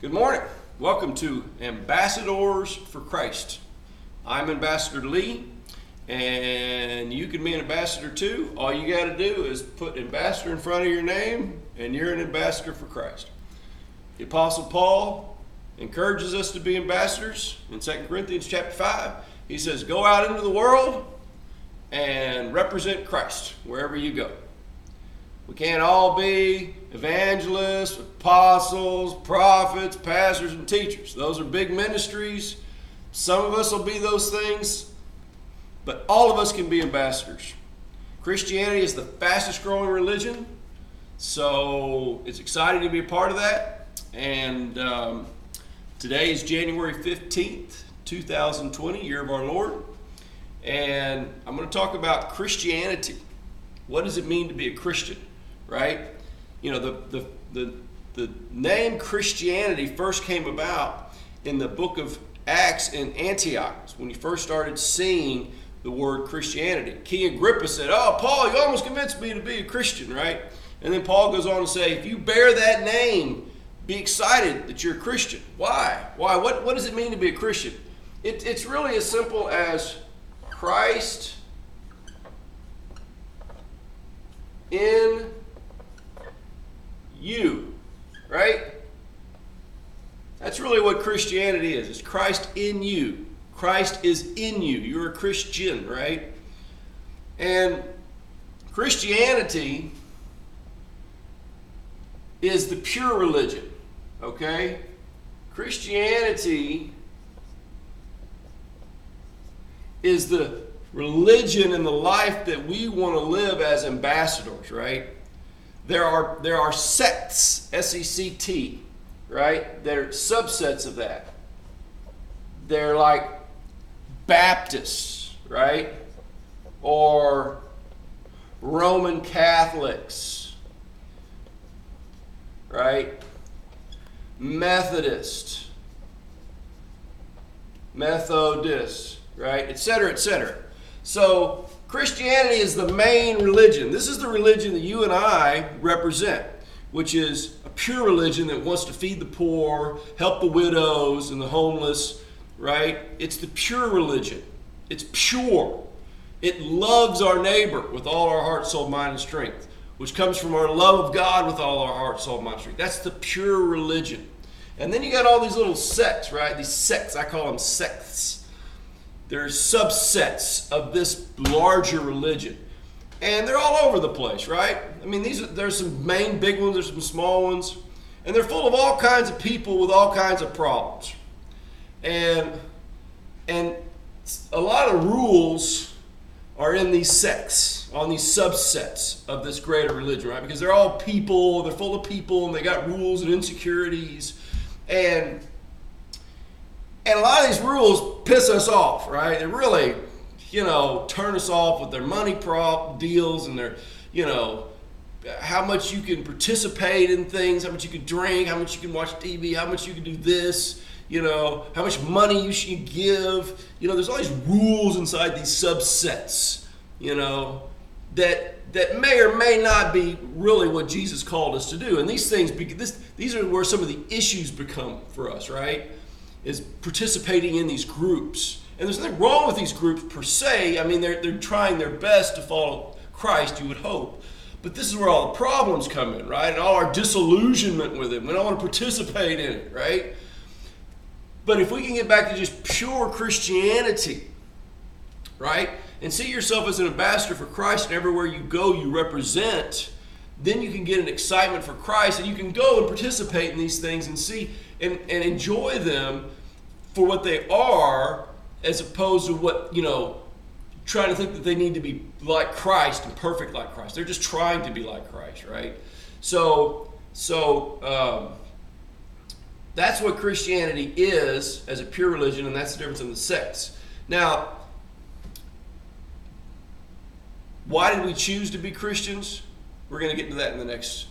Good morning. Welcome to Ambassadors for Christ. I'm Ambassador Lee, and you can be an ambassador too. All you got to do is put ambassador in front of your name, and you're an ambassador for Christ. The Apostle Paul encourages us to be ambassadors in 2 Corinthians chapter 5. He says, go out into the world and represent Christ wherever you go. We can't all be evangelists, apostles, prophets, pastors, and teachers. Those are big ministries. Some of us will be those things, but all of us can be ambassadors. Christianity is the fastest growing religion, so it's exciting to be a part of that. And today is January 15th, 2020, year of our Lord. And I'm going to talk about Christianity. What does it mean to be a Christian? Right? You know, the name Christianity first came about in the book of Acts in Antioch, when you first started seeing the word Christianity. King Agrippa said, "Oh, Paul, you almost convinced me to be a Christian," right? And then Paul goes on to say, if you bear that name, be excited that you're a Christian. Why? Why? What does it mean to be a Christian? It's really as simple as Christ in you, right? That's really what Christianity is. It's Christ in you. Christ is in you. You're a Christian, right? And Christianity is the pure religion, okay? Christianity is the religion and the life that we want to live as ambassadors, right? There are sects, S-E-C-T, right? They're subsets of that. They're like Baptists, right? Or Roman Catholics, right? Methodist, Methodist, right? Etc., etc. So Christianity is the main religion. This is the religion that you and I represent, which is a pure religion that wants to feed the poor, help the widows and the homeless, right? It's the pure religion. It's pure. It loves our neighbor with all our heart, soul, mind, and strength, which comes from our love of God with all our heart, soul, mind, and strength. That's the pure religion. And then you got all these little sects, right? These sects, I call them sects. They're subsets of this larger religion. And they're all over the place, right? I mean, there's some main big ones, there's some small ones. And they're full of all kinds of people with all kinds of problems. And a lot of rules are in these sects, on these subsets of this greater religion, right? Because they're all people, they're full of people, and they got rules and insecurities. And a lot of these rules piss us off, right? They really, turn us off with their money prop deals and their, how much you can participate in things, how much you can drink, how much you can watch TV, how much you can do this, how much money you should give. There's all these rules inside these subsets, that may or may not be really what Jesus called us to do. And these things, these are where some of the issues become for us, right? Is participating in these groups. And there's nothing wrong with these groups per se. I mean, they're trying their best to follow Christ, you would hope. But this is where all the problems come in, right? And all our disillusionment with Him. We don't want to participate in it, right? But if we can get back to just pure Christianity, right? And see yourself as an ambassador for Christ, and everywhere you go, you represent, then you can get an excitement for Christ, and you can go and participate in these things and see and enjoy them for what they are, as opposed to what, trying to think that they need to be like Christ and perfect like Christ. They're just trying to be like Christ, right? So that's what Christianity is as a pure religion, and that's the difference in the sects. Now, why did we choose to be Christians? We're going to get into that in the next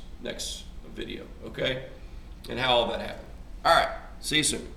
video, okay? And how all that happened. All right, see you soon.